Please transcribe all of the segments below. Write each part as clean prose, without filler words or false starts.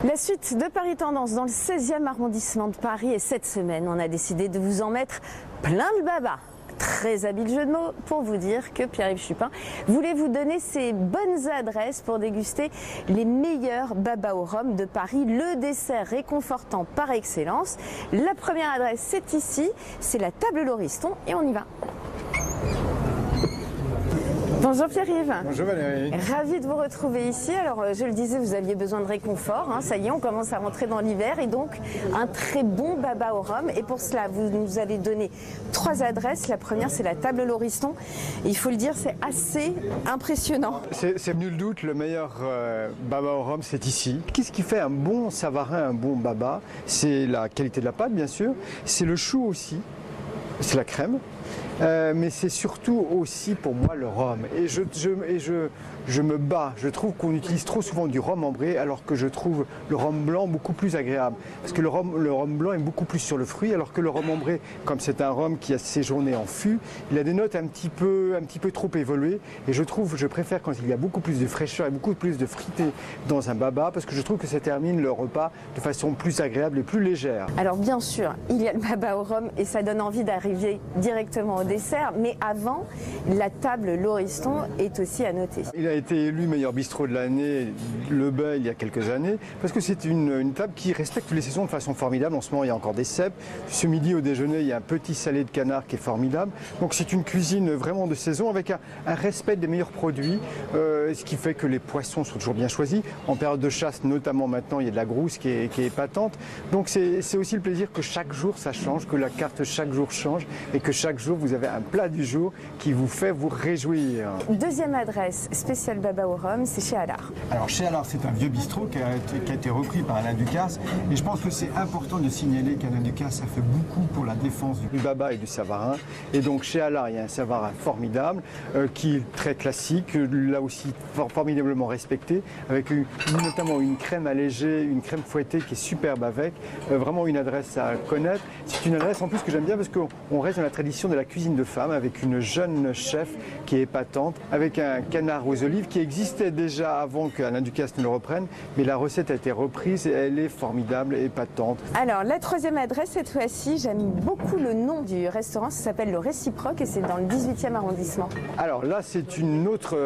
La suite de Paris Tendance dans le 16e arrondissement de Paris, et cette semaine on a décidé de vous en mettre plein le baba. Très habile jeu de mots pour vous dire que Pierre-Yves Chupin voulait vous donner ses bonnes adresses pour déguster les meilleurs babas au rhum de Paris, le dessert réconfortant par excellence. La première adresse c'est ici, c'est la table Lauriston et on y va. Bonjour Pierre-Yves. Bonjour Valérie. Ravi de vous retrouver ici. Alors je le disais, vous aviez besoin de réconfort. Ça y est, on commence à rentrer dans l'hiver et donc un très bon baba au rhum. Et pour cela, vous nous avez donné 3 adresses. La première, c'est la table Lauriston. Et il faut le dire, c'est assez impressionnant. C'est nul doute, le meilleur baba au rhum, c'est ici. Qu'est-ce qui fait un bon Savarin, un bon baba? C'est la qualité de la pâte, bien sûr. C'est le chou aussi. C'est la crème. Mais c'est surtout aussi pour moi le rhum. Et je me bats. Je trouve qu'on utilise trop souvent du rhum ambré alors que je trouve le rhum blanc beaucoup plus agréable. Parce que le rhum blanc est beaucoup plus sur le fruit alors que le rhum ambré, comme c'est un rhum qui a séjourné en fût, il a des notes un petit peu trop évoluées. Et je préfère quand il y a beaucoup plus de fraîcheur et beaucoup plus de frité dans un baba parce que je trouve que ça termine le repas de façon plus agréable et plus légère. Alors bien sûr, il y a le baba au rhum et ça donne envie d'arriver directement au dessert, mais avant, la table Lauriston est aussi à noter. Il a été élu meilleur bistrot de l'année, Le Bay, il y a quelques années, parce que c'est une table qui respecte les saisons de façon formidable. En ce moment, il y a encore des cèpes. Ce midi, au déjeuner, il y a un petit salé de canard qui est formidable. Donc c'est une cuisine vraiment de saison avec un respect des meilleurs produits, ce qui fait que les poissons sont toujours bien choisis. En période de chasse, notamment maintenant, il y a de la grousse qui est épatante. Donc c'est aussi le plaisir que chaque jour ça change, que la carte chaque jour change et que chaque jour vous avez un plat du jour qui vous fait vous réjouir. Deuxième adresse, spéciale baba au rhum, c'est chez Allard. Alors chez Allard, c'est un vieux bistrot qui a été repris par Alain Ducasse. Et je pense que c'est important de signaler qu'Alain Ducasse a fait beaucoup pour la défense du baba et du Savarin. Et donc chez Allard, il y a un Savarin formidable, qui est très classique, là aussi formidablement respecté, avec notamment une crème allégée, une crème fouettée qui est superbe avec. Vraiment une adresse à connaître. C'est une adresse en plus que j'aime bien parce qu'on reste dans la tradition de la cuisine de femme avec une jeune chef qui est épatante, avec un canard aux olives qui existait déjà avant qu'Alain Ducasse ne le reprenne, mais la recette a été reprise et elle est formidable et épatante. Alors la troisième adresse, cette fois-ci, j'aime beaucoup le nom du restaurant, ça s'appelle Le Réciproque et c'est dans le 18e arrondissement. Alors là, c'est une autre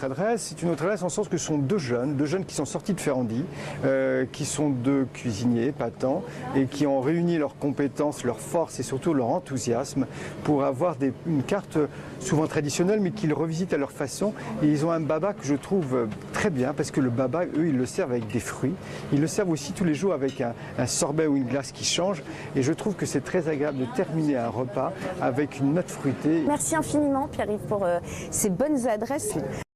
adresse, c'est une autre adresse en sens que ce sont deux jeunes qui sont sortis de Ferrandi, qui sont deux cuisiniers épatants et qui ont réuni leurs compétences, leurs forces et surtout leur enthousiasme pour avoir une carte souvent traditionnelle mais qu'ils revisitent à leur façon. Et ils ont un baba que je trouve très bien parce que le baba, eux, ils le servent avec des fruits. Ils le servent aussi tous les jours avec un sorbet ou une glace qui change. Et je trouve que c'est très agréable de terminer un repas avec une note fruitée. Merci infiniment Pierre-Yves pour ces bonnes adresses.